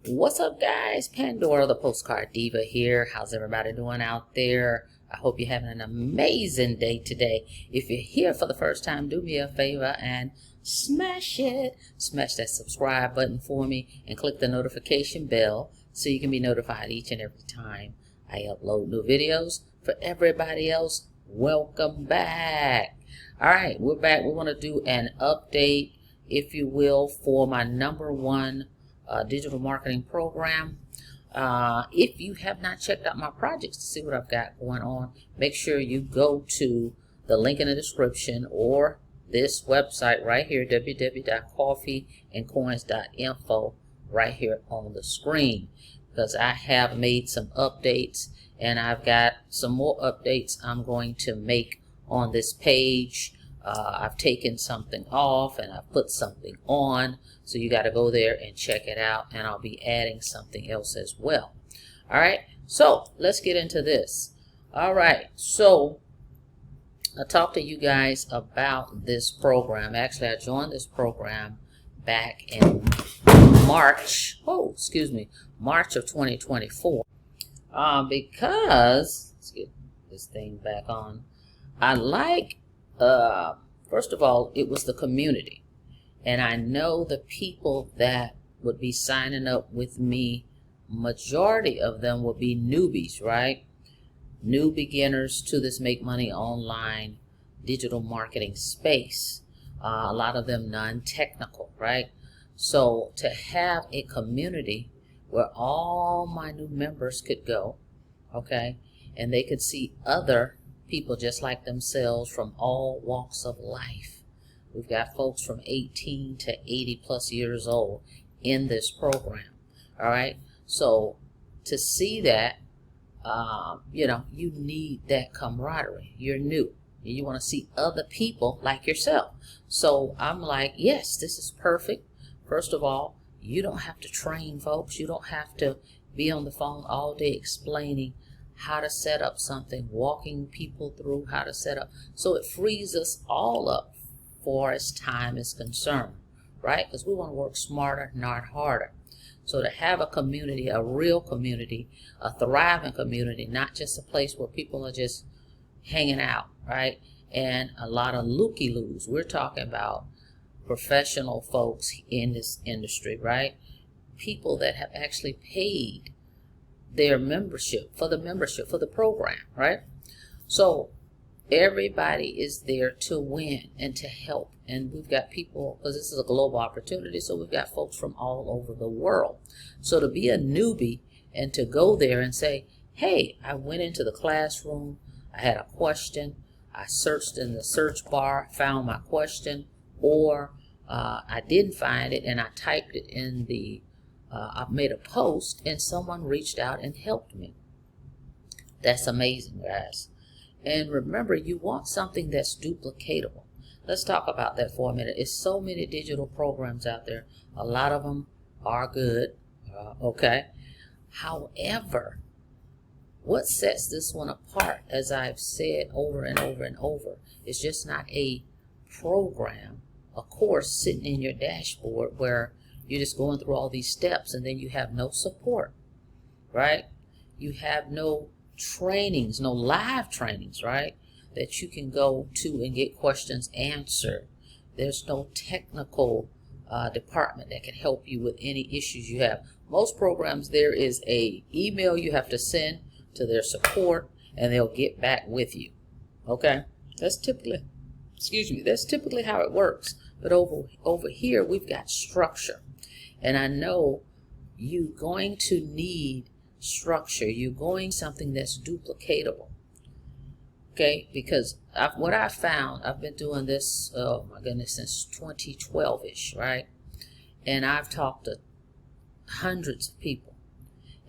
What's up, guys? Pandora, the postcard diva here. How's everybody doing out there? I hope you're having an amazing day today. If you're here for the first time, do me a favor and smash it. Smash that subscribe button for me and click the notification bell so you can be notified each and every time I upload new videos. For everybody else, welcome back. All right, we're back. We want to do an update, if you will, for my #1 digital marketing program. If you have not checked out my projects to see what I've got going on, make sure you go to the link in the description or this website right here, www.coffeeandcoins.info, right here on the screen, because I have made some updates and I've got some more updates I'm going to make on this page. I've taken something off and I've put something on, so you got to go there and check it out, and I'll be adding something else as well. All right, so let's get into this. All right, so I talked to you guys about this program. Actually, I joined this program back in March of 2024, because let's get this thing back on. I like first of all, it was the community, and I know the people that would be signing up with me, majority of them would be newbies, right? New beginners to this make money online digital marketing space. A lot of them non-technical, right? So to have a community where all my new members could go, okay, and they could see other people just like themselves from all walks of life. We've got folks from 18 to 80 plus years old in this program. All right, so to see that, you need that camaraderie. You're new and you want to see other people like yourself. So I'm like, yes, this is perfect. First of all, you don't have to train folks. You don't have to be on the phone all day explaining how to set up something, walking people through how to set up. So it frees us all up for as time is concerned, right? Because we want to work smarter, not harder. So to have a community, a real community, a thriving community, not just a place where people are just hanging out, right? And a lot of looky-loos. We're talking about professional folks in this industry, right? People that have actually paid their membership for the program, right? So everybody is there to win and to help, and we've got people, because this is a global opportunity, so we've got folks from all over the world. So to be a newbie and to go there and say, hey, I went into the classroom, I had a question, I searched in the search bar, found my question, or I didn't find it and I typed it in the I made a post and someone reached out and helped me. That's amazing, guys. And remember, you want something that's duplicatable. Let's talk about that for a minute. It's so many digital programs out there. A lot of them are good, okay? However, what sets this one apart, as I've said over and over and over, is just not a program, a course sitting in your dashboard where you're just going through all these steps and then you have no support, right? You have no trainings, no live trainings, right, that you can go to and get questions answered. There's no technical department that can help you with any issues you have. Most programs, there is a email you have to send to their support and they'll get back with you, okay? That's typically how it works. But over here, we've got structure. And I know you're going to need structure. You're going something that's duplicatable. Okay, because what I found, I've been doing this, oh my goodness, since 2012-ish, right? And I've talked to hundreds of people.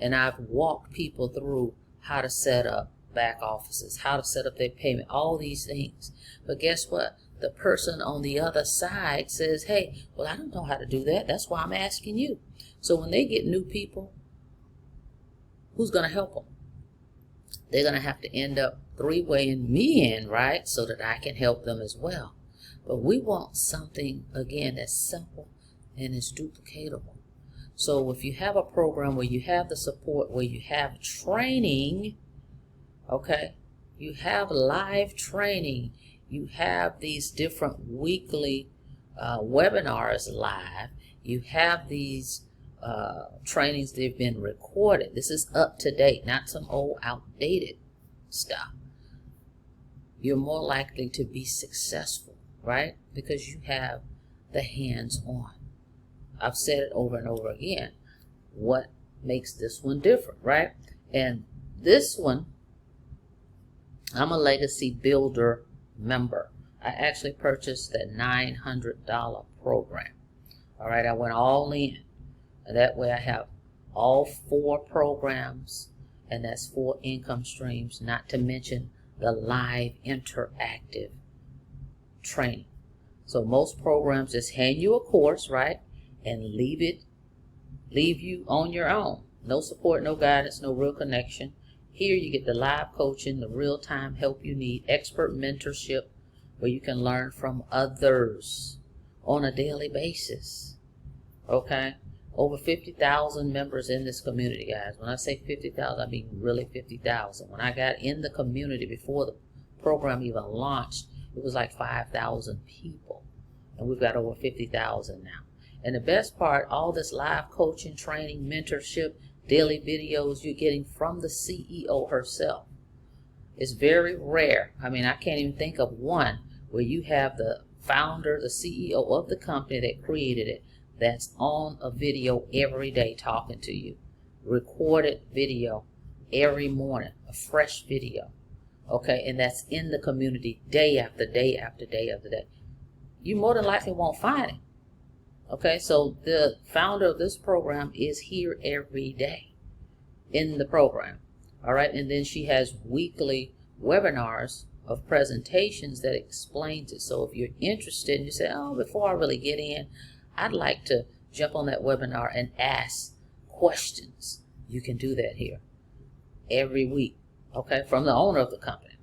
And I've walked people through how to set up back offices, how to set up their payment, all these things. But guess what? The person on the other side says, hey, well, I don't know how to do that. That's why I'm asking you. So when they get new people, who's going to help them? They're going to have to end up three-waying me in, right, so that I can help them as well. But we want something, again, that's simple and is duplicatable. So if you have a program where you have the support, where you have training, okay, you have live training, you have these different weekly webinars live, you have these trainings, they've been recorded. This is up to date, not some old outdated stuff. You're more likely to be successful, right? Because you have the hands-on. I've said it over and over again. What makes this one different, right? And this one, I'm a Legacy Builder member. I actually purchased that $900 program. All right, I went all in. And that way I have all 4 programs, and that's 4 income streams, not to mention the live interactive training. So most programs just hand you a course, right, and leave you on your own. No support, no guidance, no real connection. Here you get the live coaching, the real-time help you need, expert mentorship, where you can learn from others on a daily basis. Okay? Over 50,000 members in this community, guys. When I say 50,000, I mean really 50,000. When I got in the community before the program even launched, it was like 5,000 people. And we've got over 50,000 now. And the best part, all this live coaching, training, mentorship, daily videos you're getting from the CEO herself. It's very rare. I mean, I can't even think of one where you have the founder, the CEO of the company that created it, that's on a video every day talking to you. Recorded video every morning, a fresh video. Okay, and that's in the community day after day after day after day. You more than likely won't find it. Okay, so the founder of this program is here every day in the program. All right, and then she has weekly webinars of presentations that explains it. So if you're interested and you say, oh, before I really get in, I'd like to jump on that webinar and ask questions. You can do that here every week, okay, from the owner of the company.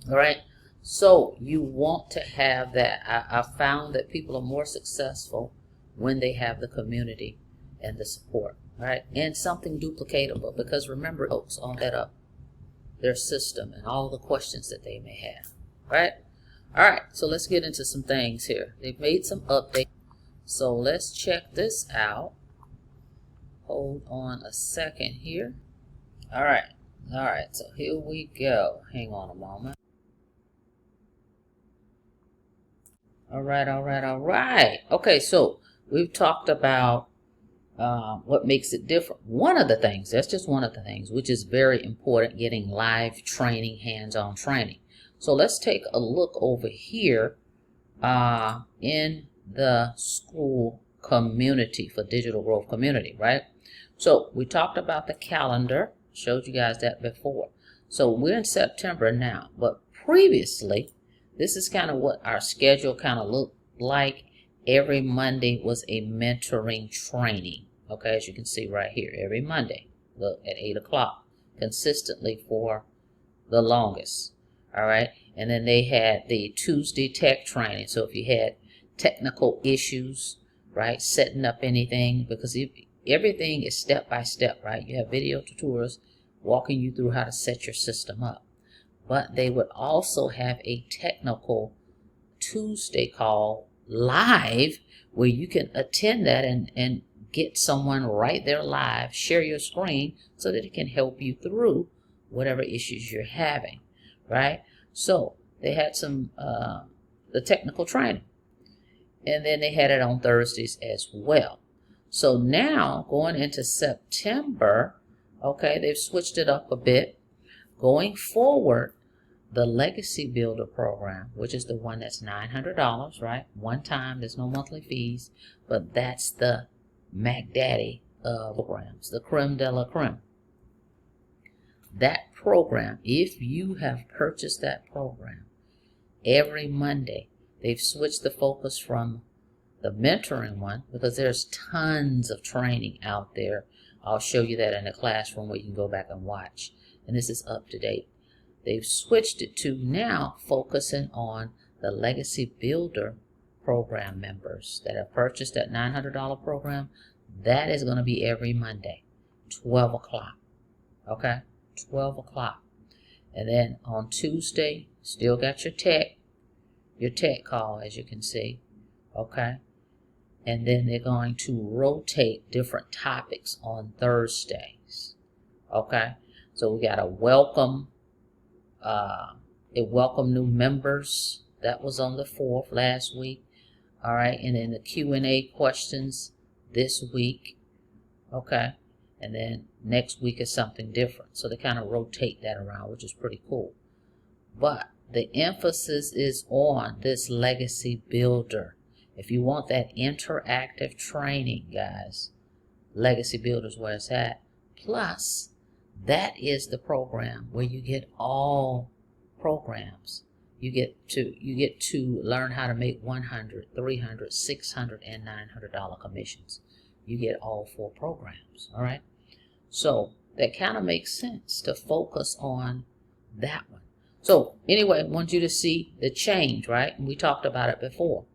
All right, so you want to have that. I found that people are more successful when they have the community and the support, right? And something duplicatable, because remember, folks on that up their system and all the questions that they may have, right? All right, so let's get into some things here. They've made some updates. So let's check this out. Hold on a second here. All right, so here we go. Hang on a moment. All right. Okay, so we've talked about what makes it different. One of the things, that's just one of the things, which is very important, getting live training, hands-on training. So let's take a look over here in the school community, for digital growth community, right? So we talked about the calendar, showed you guys that before. So we're in September now, but previously, this is kind of what our schedule kind of looked like. Every Monday was a mentoring training, okay, as you can see right here, every Monday, look, at 8 o'clock, consistently for the longest, all right? And then they had the Tuesday tech training, so if you had technical issues, right, setting up anything, because everything is step by step, right? You have video tutorials walking you through how to set your system up. But they would also have a technical Tuesday call live where you can attend that and get someone right there live, share your screen so that it can help you through whatever issues you're having, right? So they had some the technical training. And then they had it on Thursdays as well. So now, going into September, okay, they've switched it up a bit. Going forward, the Legacy Builder program, which is the one that's $900, right? One time, there's no monthly fees, but that's the Mac Daddy of programs, the creme de la creme. That program, if you have purchased that program, every Monday, they've switched the focus from the mentoring one, because there's tons of training out there. I'll show you that in the classroom where you can go back and watch. And this is up to date. They've switched it to now focusing on the Legacy Builder program members that have purchased that $900 program. That is going to be every Monday, 12 o'clock. Okay, 12 o'clock. And then on Tuesday, still got your tech call, as you can see. Okay. And then they're going to rotate different topics on Thursdays. Okay. So we got a welcome new members. That was on the 4th last week. All right. And then the Q&A questions this week. Okay. And then next week is something different. So they kind of rotate that around, which is pretty cool. But the emphasis is on this legacy builder. If you want that interactive training, guys, Legacy Builder is where it's at. Plus, that is the program where you get all programs. You get to learn how to make $100, $300, $600, and $900 commissions. You get all 4 programs. All right. So that kind of makes sense to focus on that one. So anyway, I want you to see the change, right? And we talked about it before.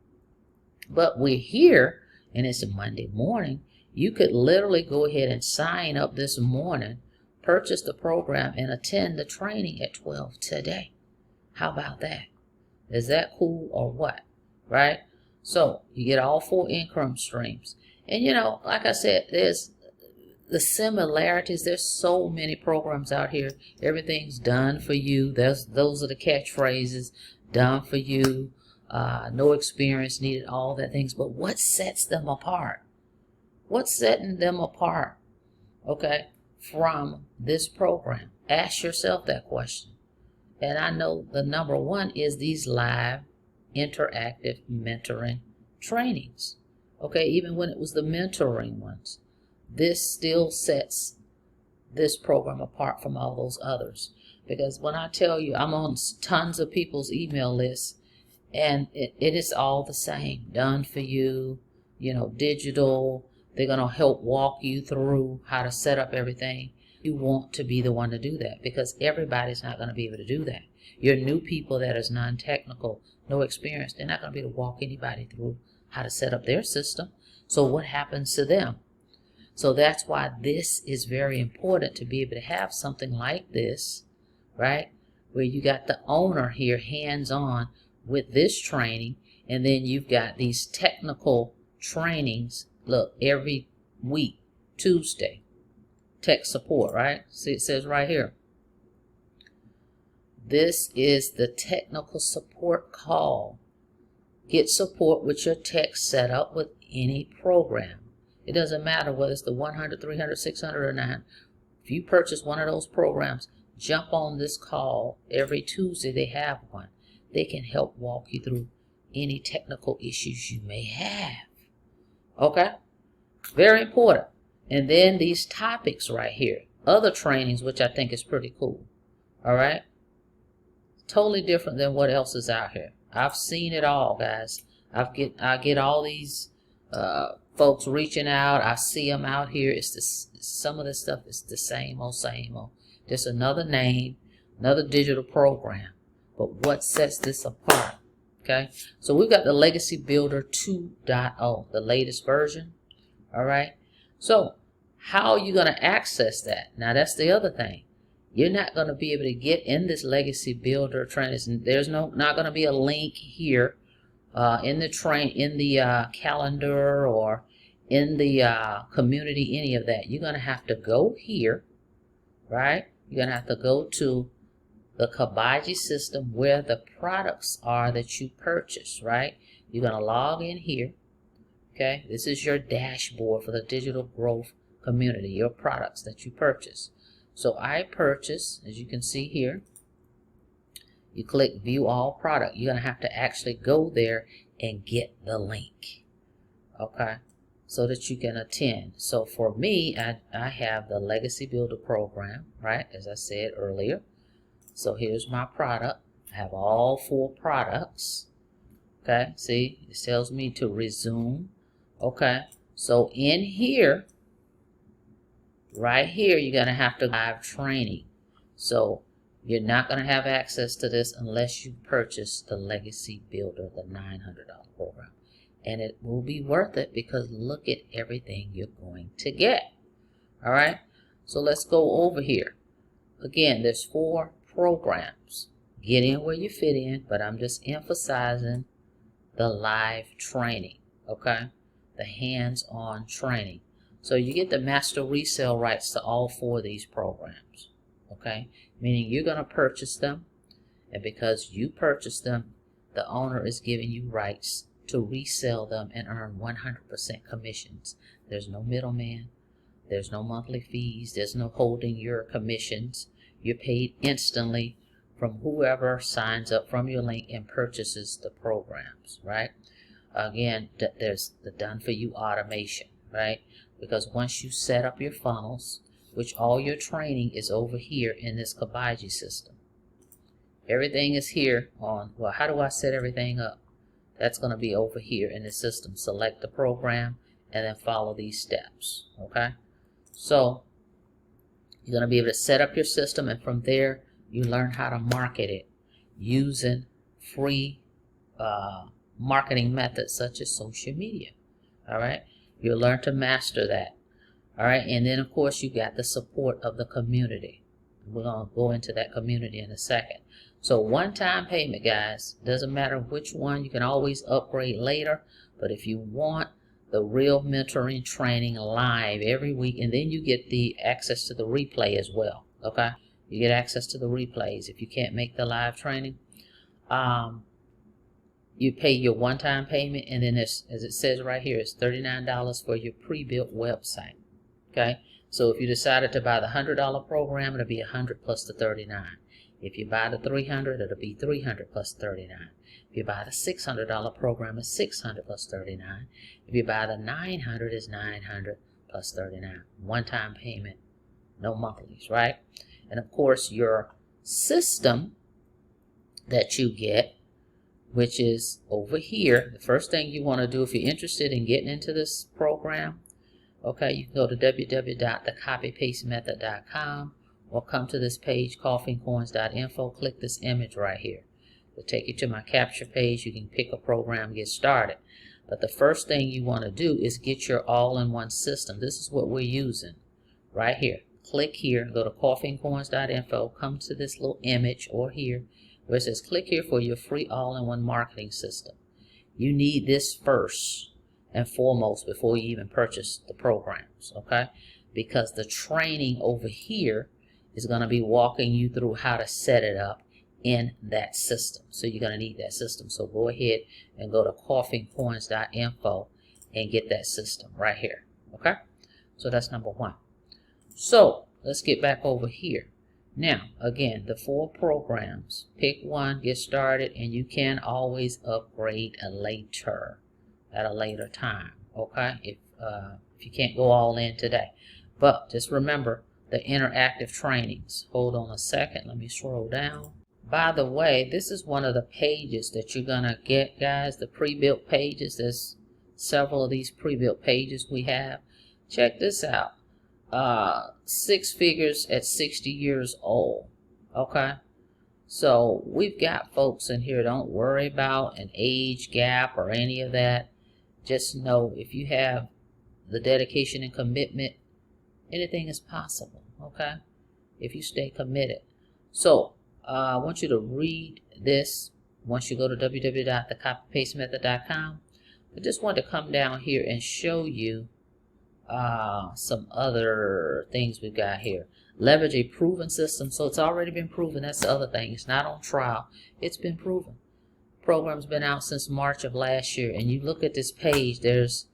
But we're here, and it's a Monday morning. You could literally go ahead and sign up this morning, purchase the program, and attend the training at 12 today. How about that? Is that cool or what? Right? So you get all 4 income streams. And like I said, there's the similarities. There's so many programs out here. Everything's done for you. Those are the catchphrases. Done for you. No experience needed, all that things. But what sets them apart? What's setting them apart, okay, from this program? Ask yourself that question. And I know the number one is these live interactive mentoring trainings. Okay, even when it was the mentoring ones, this still sets this program apart from all those others. Because when I tell you, I'm on tons of people's email lists, and it is all the same. Done for you, digital. They're going to help walk you through how to set up everything. You want to be the one to do that, because everybody's not going to be able to do that. Your new people that is non-technical, no experience, they're not going to be able to walk anybody through how to set up their system. So what happens to them? So that's why this is very important, to be able to have something like this, right? Where you got the owner here hands-on with this training, and then you've got these technical trainings. Look, every week, Tuesday, tech support, right? See, it says right here. This is the technical support call. Get support with your tech setup with any program. It doesn't matter whether it's the 100, 300, 600, or 9. If you purchase one of those programs, jump on this call. Every Tuesday they have one. They can help walk you through any technical issues you may have. Okay? Very important. And then these topics right here. Other trainings, which I think is pretty cool. All right? Totally different than what else is out here. I've seen it all, guys. I get all these folks reaching out. I see them out here. Some of this stuff is the same old. Just another name, another digital program. But what sets this apart? Okay, so we've got the Legacy Builder 2.0, the latest version. All right, so how are you going to access that? Now that's the other thing. You're not going to be able to get in this Legacy Builder training. There's not going to be a link here in the calendar or in the community, any of that. You're going to have to go here, right? You're going to have to go to the Kabaji system where the products are that you purchase, right? You're going to log in here. Okay, this is your dashboard for the digital growth community, your products that you purchase. So I purchase, as you can see here, you click view all product. You're going to have to actually go there and get the link, okay, so that you can attend. So for me, I have the Legacy Builder program, right, as I said earlier. So here's my product. I have all 4 products. Okay, see, it tells me to resume. Okay, so in here, right here, you're going to have to live training. So you're not going to have access to this unless you purchase the Legacy Builder, the $900 program. and it will be worth it because look at everything you're going to get. All right, so let's go over here. Again, there's 4 programs. Get in where you fit in, but I'm just emphasizing the live training, okay? The hands-on training. So you get the master resale rights to all 4 of these programs, okay? Meaning you're going to purchase them, and because you purchased them, the owner is giving you rights to resell them and earn 100% commissions. There's no middleman. There's no monthly fees. There's no holding your commissions. You're paid instantly from whoever signs up from your link and purchases the programs, right? Again, there's the done-for-you automation, right? Because once you set up your funnels, which all your training is over here in this Kabaji system. Everything is here on, well, how do I set everything up? That's going to be over here in the system. Select the program and then follow these steps, okay? So you're going to be able to set up your system, and from there you learn how to market it using free marketing methods such as social media. All right, you'll learn to master that. All right, and then of course you got the support of the community. We're going to go into that community in a second. So one-time payment, guys. Doesn't matter which one. You can always upgrade later, but if you want the real mentoring training live every week, and then you get the access to the replay as well, okay? You get access to the replays if you can't make the live training. You pay your one-time payment, and then as it says right here, it's $39 for your pre-built website, okay? So if you decided to buy the $100 program, it'll be $100 plus the $39. If you buy the $300, it'll be $300 plus $39. If you buy the $600 program, it's $600 plus $39. If you buy the $900, it's $900 plus $39. One-time payment, no monthlies, right? And of course, your system that you get, which is over here, the first thing you want to do if you're interested in getting into this program, okay, you can go to www.thecopypastemethod.com or come to this page, coffeeandcoins.info. Click this image right here. It'll take you to my capture page. You can pick a program, get started. But the first thing you want to do is get your all-in-one system. This is what we're using right here. Click here, go to coffeeandcoins.info, come to this little image or here where it says click here for your free all-in-one marketing system. You need this first and foremost before you even purchase the programs, okay? Because the training over here is going to be walking you through how to set it up in that system. So you're going to need that system. So go ahead and go to coffeeandcoins.info and get that system right here, okay? So that's number 1. So let's get back over here. Now, again, the 4 programs. Pick one, get started, and you can always upgrade at a later time, okay? If you can't go all in today. But just remember the interactive trainings. Hold on a second. Let me scroll down. By the way, this is one of the pages that you're going to get, guys, the pre-built pages. There's several of these pre-built pages we have. Check this out. 6 figures at 60 years old, okay? So we've got folks in here. Don't worry about an age gap or any of that. Just know if you have the dedication and commitment, anything is possible, okay? If you stay committed. So I want you to read this once you go to www.thecopypastemethod.com. I just want to come down here and show you some other things we've got here. Leverage a proven system. So it's already been proven. That's the other thing. It's not on trial. It's been proven. Program's been out since March of last year. And you look at this page, there's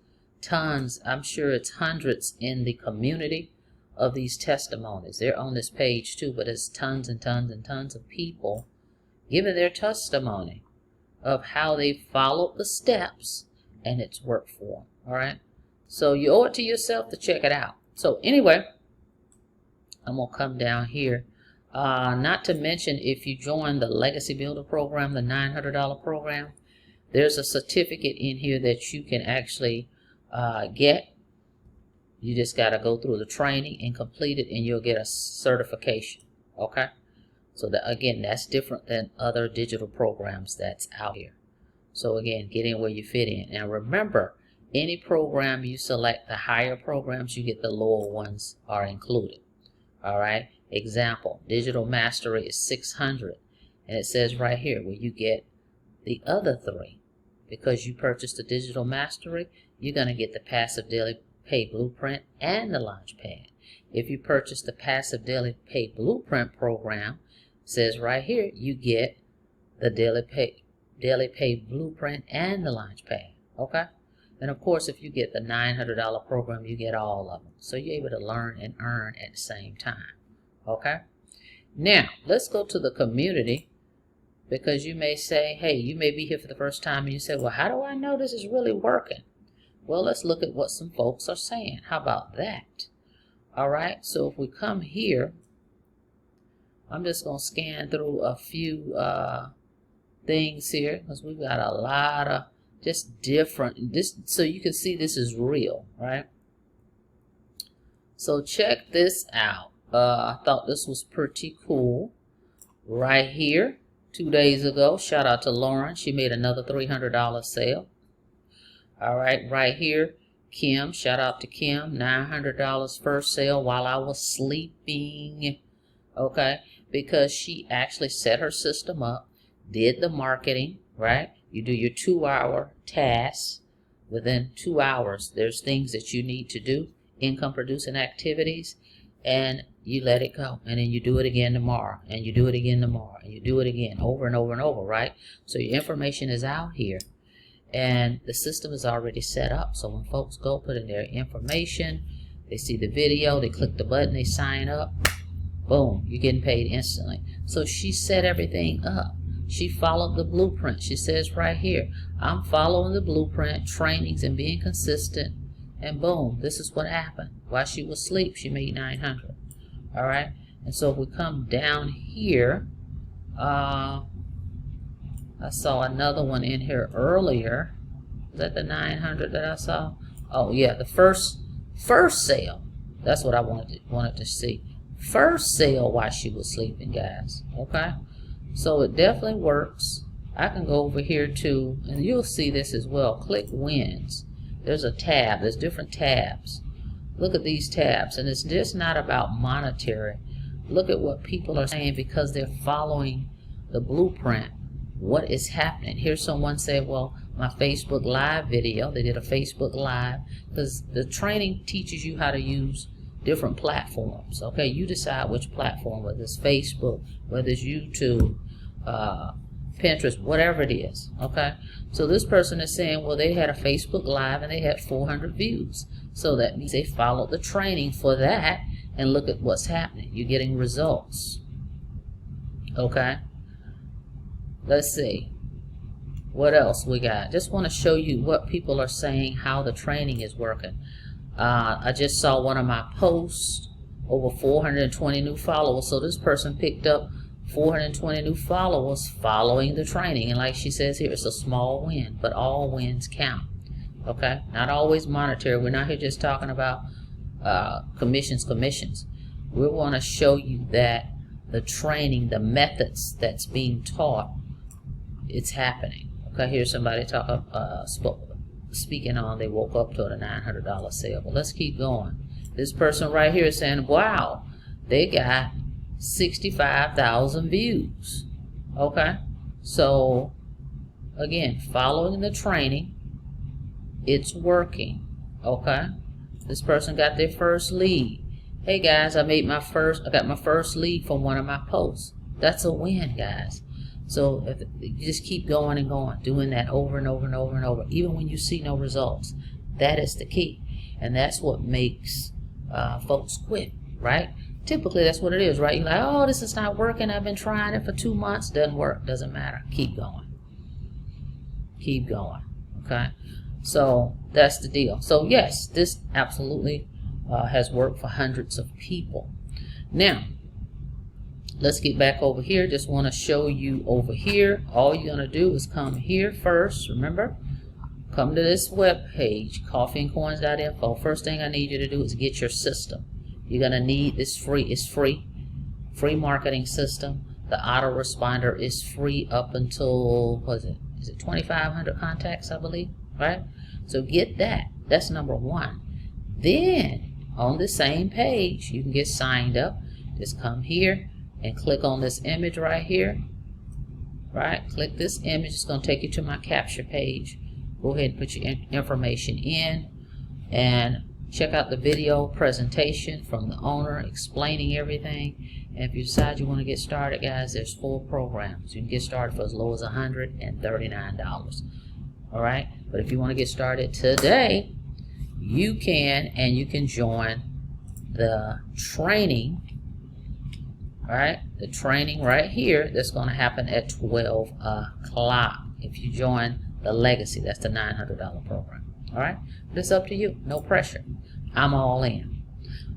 tons, I'm sure it's hundreds in the community of these testimonies. They're on this page too, but it's tons and tons and tons of people giving their testimony of how they followed the steps and it's worked for them. All right. So you owe it to yourself to check it out. So anyway, I'm going to come down here. Not to mention, if you join the Legacy Builder program, the $900 program, there's a certificate in here that you can actually get. You just got to go through the training and complete it, and you'll get a certification. Okay? So that, again, that's different than other digital programs that's out here. So again, get in where you fit in. Now remember, any program you select, the higher programs you get, the lower ones are included. All right. Example, Digital Mastery is 600, and it says right here where you get the other three. Because you purchased the Digital Mastery, you're going to get the Passive Daily Pay Blueprint and the Launchpad. If you purchase the Passive Daily Pay Blueprint program, it says right here you get the Daily Pay Blueprint and the Launchpad. Okay? And of course, if you get the $900 program, you get all of them. So you're able to learn and earn at the same time. Okay? Now, let's go to the community, because you may say, hey, you may be here for the first time and you say, well, how do I know this is really working? Well, let's look at what some folks are saying. How about that? All right, so if we come here, I'm just going to scan through a few things here, because we've got a lot of just different, so you can see this is real, right? So check this out. I thought this was pretty cool. Right here, 2 days ago, shout out to Lauren. She made another $300 sale. All right, right here, Kim, shout out to Kim, $900 first sale while I was sleeping. Okay, because she actually set her system up, did the marketing, right? You do your 2-hour tasks. Within 2 hours, there's things that you need to do, income producing activities, and you let it go. And then you do it again tomorrow, and you do it again tomorrow, and you do it again over and over and over, right? So your information is out here, and the system is already set up. So when folks go put in their information, they see the video, they click the button, they sign up, boom, you're getting paid instantly. So she set everything up. She followed the blueprint. She says right here, I'm following the blueprint, trainings, and being consistent. And boom, this is what happened. While she was asleep, she made $900. All right. And so if we come down here, I saw another one in here earlier. Is that the 900 that I saw? Oh yeah, the first sale. That's what I wanted to see. First sale while she was sleeping, guys. Okay. So it definitely works. I can go over here too, and you'll see this as well. Click wins. There's a tab. There's different tabs. Look at these tabs, and it's just not about monetary. Look at what people are saying because they're following the blueprint. What is happening? Here's someone say, well, my Facebook Live video, they did a Facebook Live, because the training teaches you how to use different platforms. Okay, you decide which platform, whether it's Facebook, whether it's YouTube, Pinterest, whatever it is. Okay, so this person is saying, well, they had a Facebook Live and they had 400 views. So that means they followed the training for that, and look at what's happening. You're getting results. Okay, let's see what else we got. Just want to show you what people are saying, how the training is working. I just saw one of my posts, over 420 new followers. So this person picked up 420 new followers following the training. And like she says here, it's a small win, but all wins count. Okay, not always monetary. We're not here just talking about commissions. We want to show you that the training, the methods that's being taught, it's happening. Okay, here's somebody speaking on, they woke up to a $900 sale. But let's keep going. This person right here is saying, wow, they got 65,000 views. Okay, so again, following the training, it's working. Okay, this person got their first lead. Hey guys, I got my first lead from one of my posts. That's a win, guys. So if you just keep going and going, doing that over and over and over and over, even when you see no results, that is the key. And that's what makes folks quit, right? Typically, that's what it is, right? You're like, oh, this is not working. I've been trying it for 2 months. Doesn't work. Doesn't matter. Keep going. Keep going. Okay? So that's the deal. So yes, this absolutely has worked for hundreds of people. Now, let's get back over here. Just want to show you over here. All you're going to do is come here first. Remember, come to this web page, coffeeandcoins.info. First thing I need you to do is get your system. You're going to need this free marketing system. The autoresponder is free up until, what is it, is it 2,500 contacts, I believe, right? So get that. That's number one. Then on the same page, you can get signed up. Just come here and click on this image right here. Right? Click this image. It's going to take you to my capture page. Go ahead and put your information in and check out the video presentation from the owner explaining everything. And if you decide you want to get started, guys, there's 4 programs. You can get started for as low as $139. All right? But if you want to get started today, you can, and you can join the training. All right, the training right here that's going to happen at 12 o'clock. If you join the Legacy, that's the $900 program. All right, but it's up to you. No pressure. I'm all in.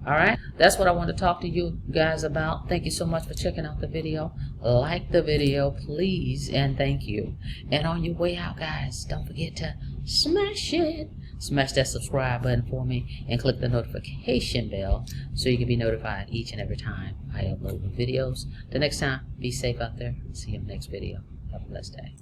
All right, that's what I want to talk to you guys about. Thank you so much for checking out the video. Like the video, please, and thank you. And on your way out, guys, don't forget to smash it. Smash that subscribe button for me and click the notification bell so you can be notified each and every time I upload new videos. The next time, be safe out there. See you in the next video. Have a blessed day.